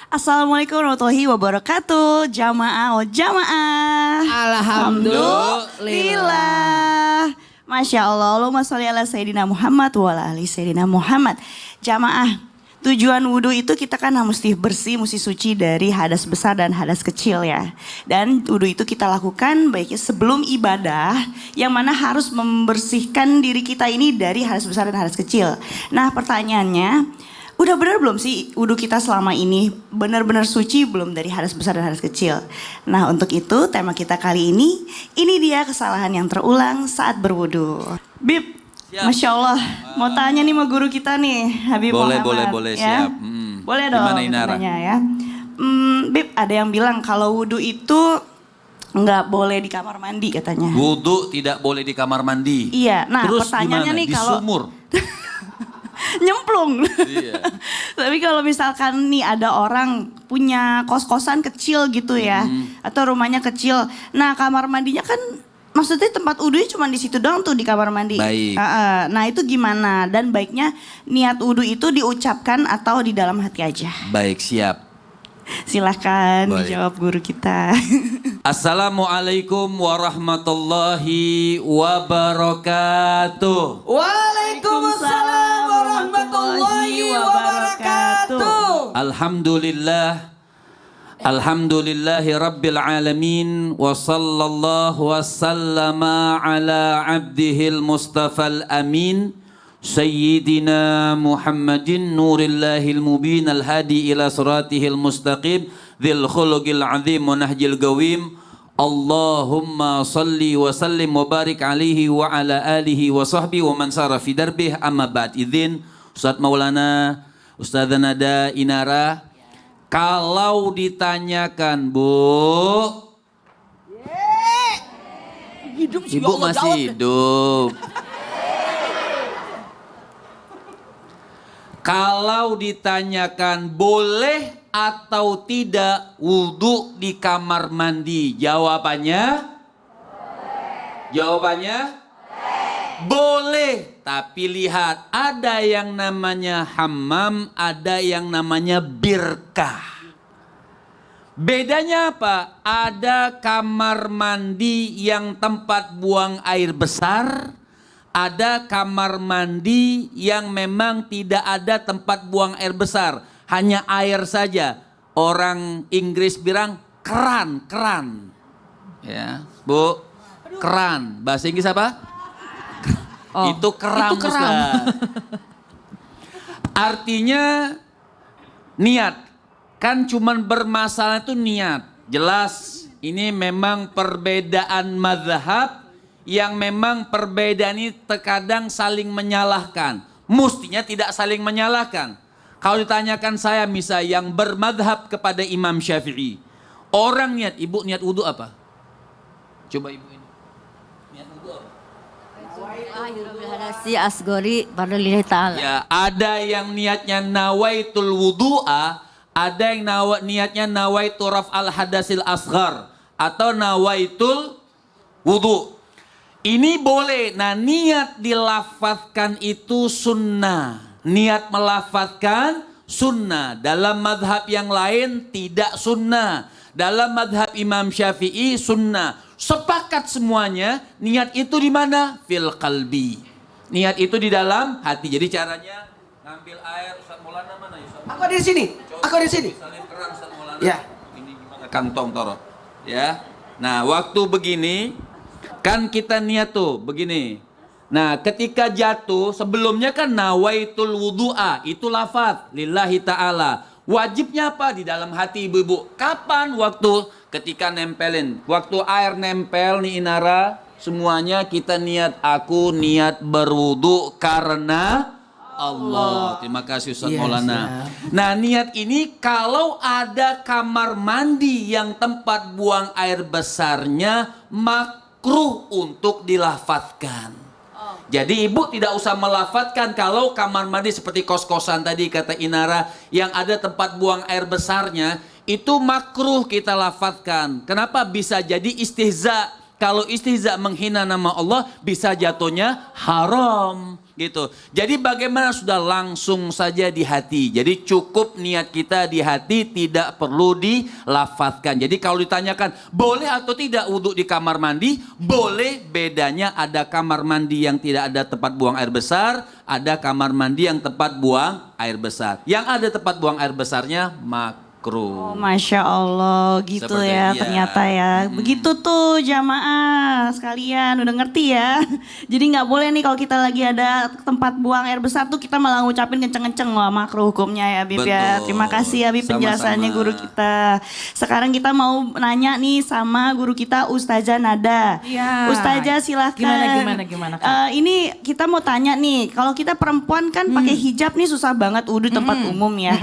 Assalamualaikum warahmatullahi wabarakatuh. Jamaah, oh jamaah. Alhamdulillah. Masya Allah. Allahumma sholli ala Sayyidina Muhammad wa ala ali Sayyidina Muhammad. Jamaah. Tujuan wudhu itu kita kan mesti bersih, mesti suci dari hadas besar dan hadas kecil ya. Dan wudhu itu kita lakukan baiknya sebelum ibadah, yang mana harus membersihkan diri kita ini dari hadas besar dan hadas kecil. Nah pertanyaannya, udah benar belum sih wudhu kita selama ini benar-benar suci belum dari hadas besar dan hadas kecil? Nah untuk itu tema kita kali ini dia kesalahan yang terulang saat berwudhu. Bib. Siap. Masya Allah, mau tanya nih sama guru kita nih, Habib Muhammad. Boleh, ya? siap. Boleh dong. Gimana Inara? Ya. Bib, ada yang bilang kalau wudhu itu nggak boleh di kamar mandi katanya. Wudhu tidak boleh di kamar mandi. Iya, nah terus pertanyaannya gimana? nih Di kalau sumur? nyemplung. Iya. Tapi kalau misalkan nih ada orang punya kos-kosan kecil gitu ya, atau rumahnya kecil, nah kamar mandinya kan maksudnya tempat wudhunya cuma di situ doang tuh di kamar mandi. Baik. Nah itu gimana? Dan baiknya niat wudhu itu diucapkan atau di dalam hati aja? Baik, siap. Silahkan Baik. dijawab guru kita. Assalamualaikum warahmatullahi wabarakatuh. Waalaikumsalam warahmatullahi wabarakatuh. Alhamdulillah. Alhamdulillahi Rabbil Alamin. Wa sallallahu wa sallama ala abdihil mustafal amin Sayyidina Muhammadin nurillahil mubin al-hadi ila suratihil mustaqim dhil khuluqil azim wa nahjil gawim. Allahumma salli wa sallim wa barik alaihi wa ala alihi wa sahbihi wa man sara fi darbih amma ba'd. Izin Ustaz Maulana, Ustazah Nada Inara, kalau ditanyakan Bu, hidup sih, Ibu Allah masih jawab deh. hidup. Kalau ditanyakan boleh atau tidak wudhu di kamar mandi, jawabannya? Jawabannya? Boleh. Tapi lihat, ada yang namanya hammam, ada yang namanya birkah. Bedanya apa? Ada kamar mandi yang tempat buang air besar, ada kamar mandi yang memang tidak ada tempat buang air besar, hanya air saja. Orang Inggris bilang keran. Ya, Bu, keran. Bahasa Inggris apa? Itu keram, Ustaz. Artinya niat. Kan cuman bermasalah itu niat. Jelas ini memang perbedaan mazhab yang memang perbedaan ini terkadang saling menyalahkan. Mestinya tidak saling menyalahkan. Kalau ditanyakan saya misalnya yang bermadhab kepada Imam Syafi'i. Orang niat, Ibu niat wudhu apa? Coba Ibu ini. Niat wudhu apa? Ya, ada yang niatnya nawaitul wudu'a, ada yang niatnya nawaitu raf'al hadasil asghar atau nawaitul wudu. Ini boleh. Nah, niat dilafazkan itu sunnah. Niat melafazkan sunnah. Dalam madhab yang lain tidak sunnah. Dalam madhab Imam Syafi'i sunnah. Sepakat semuanya, niat itu di mana? Fil qalbi. Niat itu di dalam hati. Jadi caranya ngambil air, Ustaz Maulana mana? Aku ada di sini. Aku ada di sini. Salin keran, Ustaz Maulana. Ya. Ini gimana kantong toro. Ya. Nah, waktu begini kan kita niat tuh begini. Nah, ketika jatuh sebelumnya kan nawaitul wudu'a, itu lafaz lillahi ta'ala. Wajibnya apa? Di dalam hati ibu-ibu. Kapan? Waktu ketika nempelin. Waktu air nempel nih Inara, semuanya kita niat, aku niat berwudu karena Allah. Terima kasih Ustaz Maulana. Nah, niat ini kalau ada kamar mandi yang tempat buang air besarnya, makruh untuk dilafadzkan. Jadi ibu tidak usah melafadzkan kalau kamar mandi seperti kos-kosan tadi kata Inara yang ada tempat buang air besarnya, itu makruh kita lafadzkan. Kenapa? Bisa jadi istihza. Kalau istihza menghina nama Allah bisa jatuhnya haram gitu. Jadi bagaimana sudah langsung saja di hati. Jadi cukup niat kita di hati, tidak perlu dilafazkan. Jadi kalau ditanyakan boleh atau tidak wudhu di kamar mandi, boleh. Bedanya ada kamar mandi yang tidak ada tempat buang air besar, ada kamar mandi yang tempat buang air besar. Yang ada tempat buang air besarnya makruh. Oh, Masya Allah gitu Seperti ya iya. ternyata ya. Begitu tuh jamaah sekalian udah ngerti ya. Jadi nggak boleh nih kalau kita lagi ada tempat buang air besar tuh kita malah ngucapin kenceng-kenceng. Wah makruh hukumnya ya Habib ya. Betul. Terima kasih Habib Sama-sama. penjelasannya guru kita. Sekarang kita mau nanya nih sama guru kita Ustazah Nada. Iya. Ustazah silahkan. Gimana, Kak? Ini kita mau tanya nih. Kalau kita perempuan kan pakai hijab nih susah banget wudhu tempat umum ya.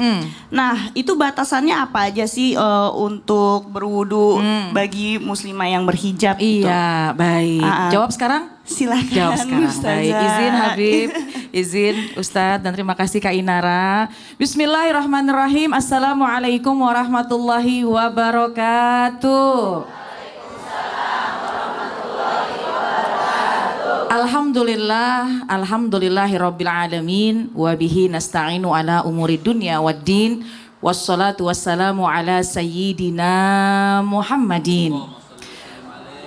Nah itu batasannya apa aja sih untuk berwudu bagi muslimah yang berhijab gitu? Iya, baik. Jawab sekarang? Silahkan Jawab sekarang. Ustazah. Baik, izin Habib, izin Ustadz, dan terima kasih Kak Inara. Bismillahirrahmanirrahim. Assalamualaikum warahmatullahi wabarakatuh. Alhamdulillahirabbil alamin wa bihi nasta'inu ala umuri dunya waddin wassalatu wassalamu ala sayyidina Muhammadin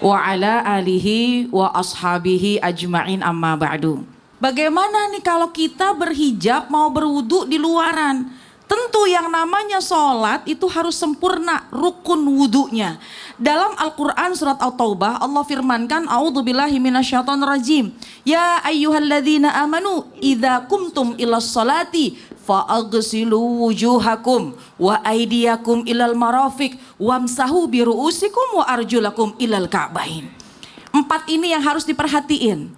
wa ala alihi wa ashabihi ajma'in amma ba'du. Bagaimana nih kalau kita berhijab mau berwudu di luaran? Tentu yang namanya sholat itu harus sempurna rukun wudunya. Dalam Al-Quran surat At-Taubah Allah firmankan, A'udzubillahi minasyaitonirrajim. Ya ayyuhalladzina amanu idza kumtum ilas sholati fa'aghsilu wujuhakum wa aydiyakum ilal marafiq wamsahu biru'usikum wa arjulakum ilal ka'bain. 4 ini yang harus diperhatiin.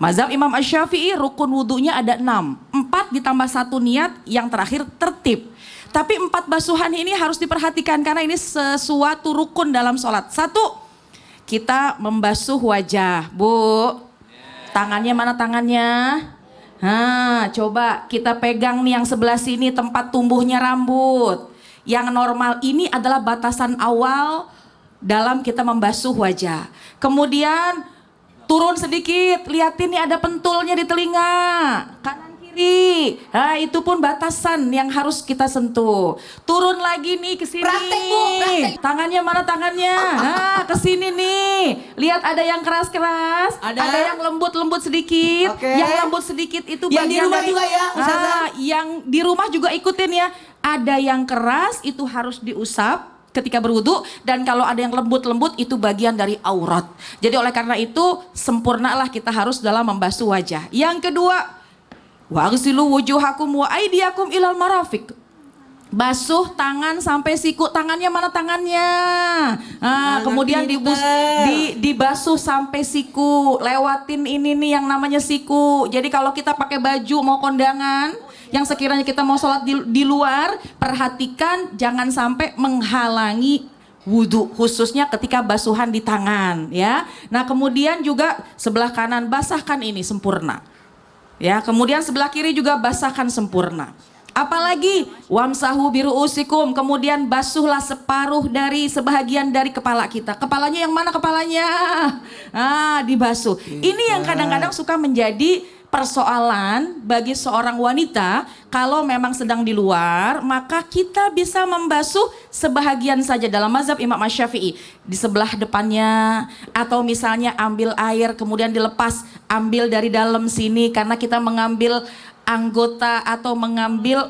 Mazhab Imam Asy-Syafi'i rukun wudunya ada 6. 4 ditambah 1 niat, yang terakhir tertib. Tapi 4 basuhan ini harus diperhatikan karena ini sesuatu rukun dalam sholat. 1, kita membasuh wajah. Bu, tangannya mana tangannya? Nah, coba kita pegang nih yang sebelah sini tempat tumbuhnya rambut. Yang normal ini adalah batasan awal dalam kita membasuh wajah. Kemudian turun sedikit, liatin nih ada pentulnya di telinga, kanan kiri. Nah itu pun batasan yang harus kita sentuh. Turun lagi nih ke sini. Praktek, Bu, praktek. Tangannya mana tangannya? Nah ke sini nih. Lihat ada yang keras-keras, ada yang lembut-lembut sedikit. Oke. Yang lembut sedikit itu Yang di bagian rumah dari juga ya, Ustazah? yang di rumah juga ikutin ya. Ada yang keras itu harus diusap ketika berwudu, dan kalau ada yang lembut-lembut itu bagian dari aurat. Jadi oleh karena itu sempurnalah kita harus dalam membasuh wajah. Yang kedua, waghsilu wujuhakum wa aydiyakum ilal marafiq. Basuh tangan sampai siku. Tangannya mana tangannya? Nah, kemudian dibasuh sampai siku. Lewatin ini nih yang namanya siku. Jadi kalau kita pakai baju mau kondangan, yang sekiranya kita mau sholat di luar, perhatikan jangan sampai menghalangi wudhu, khususnya ketika basuhan di tangan ya. Nah kemudian juga sebelah kanan basahkan ini sempurna ya, kemudian sebelah kiri juga basahkan sempurna. Apalagi wamsahu biru'usikum, kemudian basuhlah separuh dari sebahagian dari kepala kita. Kepalanya yang mana kepalanya? Dibasuh. Ini yang kadang-kadang suka menjadi persoalan bagi seorang wanita. Kalau memang sedang di luar, maka kita bisa membasuh sebahagian saja. Dalam mazhab Imam Asy-Syafi'i, di sebelah depannya, atau misalnya ambil air kemudian dilepas, ambil dari dalam sini, karena kita mengambil anggota atau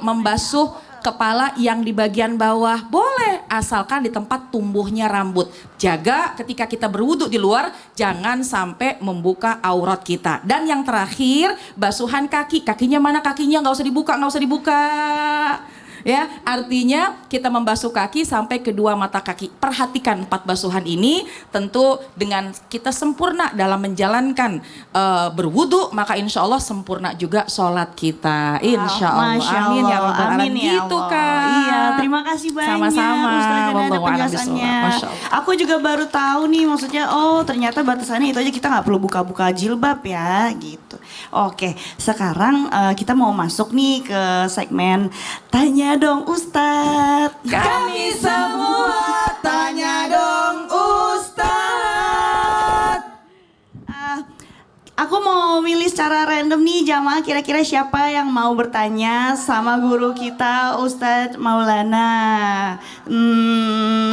membasuh kepala yang di bagian bawah boleh, asalkan di tempat tumbuhnya rambut. Jaga ketika kita berwudu di luar, jangan sampai membuka aurat kita. Dan yang terakhir, basuhan kaki. Kakinya mana kakinya? Nggak usah dibuka, nggak usah dibuka. Ya, artinya kita membasuh kaki sampai kedua mata kaki. Perhatikan 4 basuhan ini, tentu dengan kita sempurna dalam menjalankan berwudu, maka insya Allah sempurna juga sholat kita. Insya Allah. Masya Amin ya Allah. Rabbal Amin Alamin. ya Gitu Allah. Kak. Iya, terima kasih banyak. Sama-sama. Ustazah Nada Wallahu a'lam penjelasannya. bishawab. Masya Allah. Aku juga baru tahu nih, maksudnya ternyata batasannya itu aja, kita nggak perlu buka-buka jilbab ya gitu. Oke, sekarang kita mau masuk nih ke segmen Tanya Dong Ustadz. Kami semua tanya dong Ustaz. secara random nih jamaah, kira-kira siapa yang mau bertanya sama guru kita Ustadz Maulana?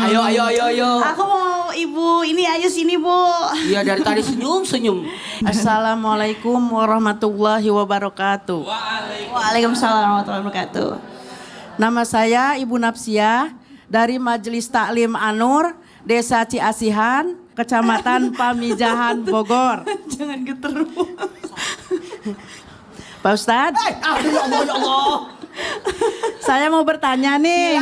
Ayo. Aku mau ibu, ini ayo sini bu. Iya dari tadi senyum. Assalamualaikum warahmatullahi wabarakatuh. Waalaikumsalam warahmatullahi wabarakatuh. Nama saya Ibu Napsia dari Majelis Taklim Anur, Desa Ciasihan, Kecamatan Pamijahan, Bogor. Jangan geter. Pak Ustadz, Aduh ya Allah. saya mau bertanya nih.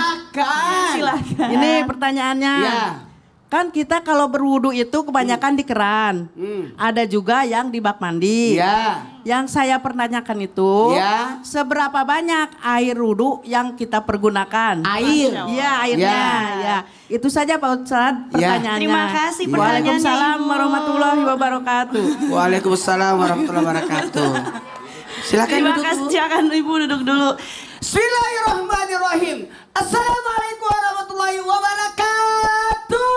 Silakan. Ini pertanyaannya. Ya. Kan kita kalau berwudu itu kebanyakan di keran. Ada juga yang di bak mandi. Ya. Yang saya pertanyakan itu, Ya. seberapa banyak air wudu yang kita pergunakan? Air. Iya, airnya. Ya. Ya. Itu saja Pak Ustadz pertanyaannya. Terima kasih pertanyaannya, Waalaikumsalam Ibu. warahmatullahi wabarakatuh. Waalaikumsalam warahmatullahi wabarakatuh. Silakan Terima duduk, kasih, Bu. silakan ibu duduk dulu. Bismillahirrahmanirrahim. Assalamualaikum warahmatullahi wabarakatuh.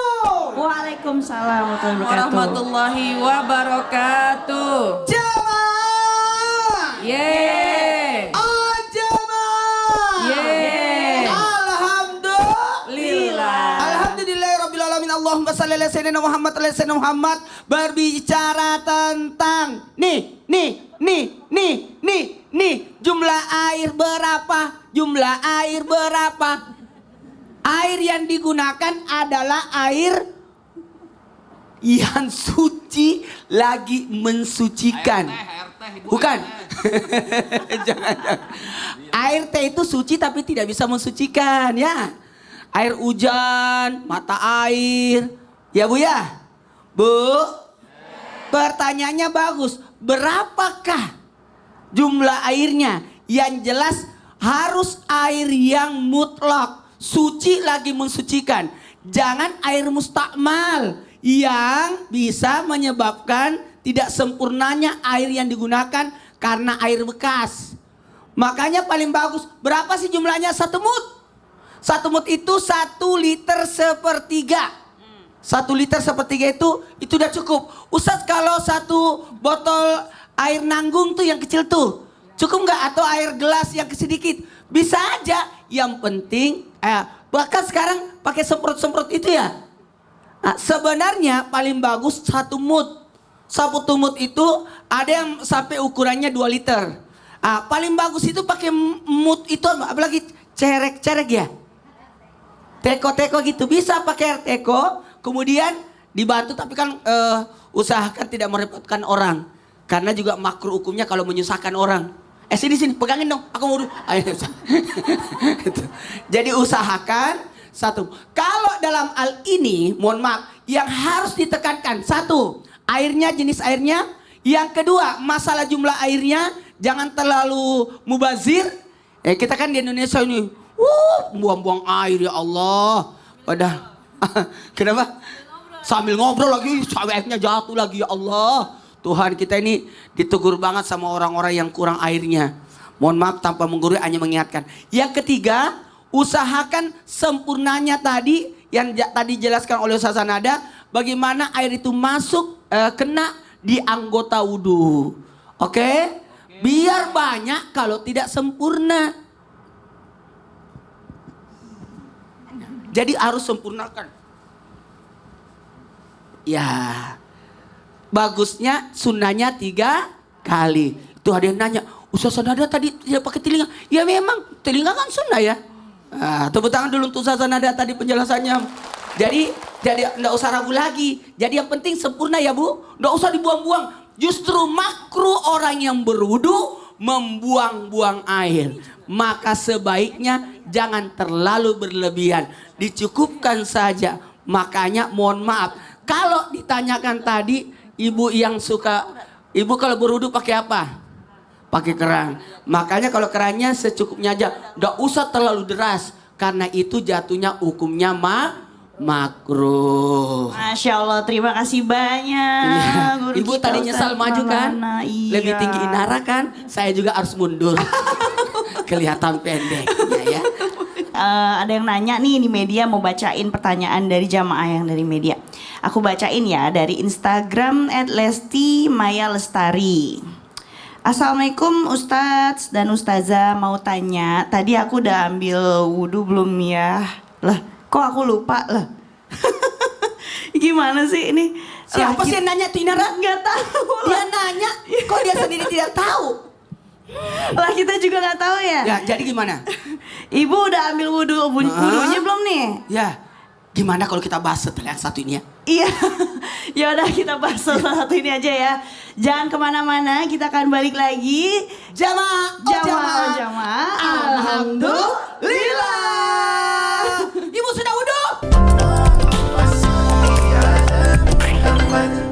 Waalaikumsalam warahmatullahi wabarakatuh. Warahmatullahi wabarakatuh. Jamaah. Yeay. Jamaah. Yeay. Alhamdulillah. Alhamdulillahirrabbilalamin. Allahumma salli ala sayyidina Muhammad ala sayyidina Muhammad. Berbicara tentang nih. Jumlah air berapa? Jumlah air berapa? Air yang digunakan adalah air yang suci lagi mensucikan. Bukan. Jangan. Air teh itu suci tapi tidak bisa mensucikan ya. Air hujan, mata air. Ya Bu ya? Bu, pertanyaannya bagus. Berapakah jumlah airnya? Yang jelas harus air yang mutlak, suci lagi mensucikan. Jangan air mustakmal yang bisa menyebabkan tidak sempurnanya air yang digunakan karena air bekas. Makanya paling bagus, berapa sih jumlahnya? 1 mut. 1 mut itu 1 liter sepertiga. 1 liter sepertiga itu udah cukup. Ustadz kalau 1 botol air nanggung tuh yang kecil tuh, cukup nggak? Atau air gelas yang sedikit? Bisa aja. Yang penting, bahkan sekarang pakai semprot-semprot itu ya. Nah, sebenarnya paling bagus 1 mut. 1 mut itu ada yang sampai ukurannya 2 liter. Paling bagus itu pakai mut itu, apalagi cerek-cerek ya. Teko-teko gitu, bisa pakai air teko, kemudian dibantu, tapi kan usahakan tidak merepotkan orang. Karena juga makruh hukumnya kalau menyusahkan orang. Sini, pegangin dong, aku mau dulu. Jadi usahakan 1. Kalau dalam hal ini, mohon maaf, yang harus ditekankan 1, airnya, jenis airnya. Yang kedua, masalah jumlah airnya, jangan terlalu mubazir. Kita kan di Indonesia ini, buang-buang air ya Allah. Kenapa? Sambil ngobrol lagi, airnya jatuh lagi ya Allah. Tuhan, kita ini ditegur banget sama orang-orang yang kurang airnya. Mohon maaf tanpa menggurui, hanya mengingatkan. Yang ketiga, usahakan sempurnanya tadi yang tadi jelaskan oleh Ustaz Sanada, bagaimana air itu masuk kena di anggota wudhu. Oke? Biar banyak kalau tidak sempurna. Jadi harus sempurnakan. Ya. Bagusnya sunnahnya 3 kali. Itu ada yang nanya, Ustaz Sanada tadi tidak pakai telinga. Ya memang telinga kan sunnah ya. Tepuk tangan dulu untuk Ustaz Sanada tadi penjelasannya. Jadi enggak usah ragu lagi. Jadi yang penting sempurna ya Bu. Enggak usah dibuang-buang. Justru makruh orang yang berwudu membuang-buang air. Maka sebaiknya jangan terlalu berlebihan. Dicukupkan saja. Makanya mohon maaf. Kalau ditanyakan tadi, ibu yang suka, ibu kalau berwudu pakai apa? Pakai keran. Makanya kalau kerannya secukupnya aja. Nggak usah terlalu deras. Karena itu jatuhnya hukumnya makruh. Masya Allah, terima kasih banyak. Iya. Guru Ibu kita, tadi nyesal Ustadz maju kan? Maulana. Iya. Lebih tinggi Inara kan? Saya juga harus mundur. Kelihatan pendek. Ya. Ada yang nanya nih di media, mau bacain pertanyaan dari jamaah yang dari media. Aku bacain ya dari Instagram @Lesti Maya Lestari. Assalamualaikum Ustadz dan Ustazah, mau tanya, tadi aku udah ambil wudhu belum ya? Lah, kok aku lupa lah? Gimana sih ini? Siapa sih yang nanya tuh Inara? Nggak tahu Dia lah. nanya, kok dia sendiri tidak tahu? Lah kita juga nggak tahu ya. Ya, jadi gimana? Ibu udah ambil wudhunya belum nih? Ya, gimana kalau kita bahas setelah yang satu ini ya? Iya, ya udah kita bahas salah satu ini aja ya. Jangan kemana-mana, kita akan balik lagi. Jamaah, Jamaah.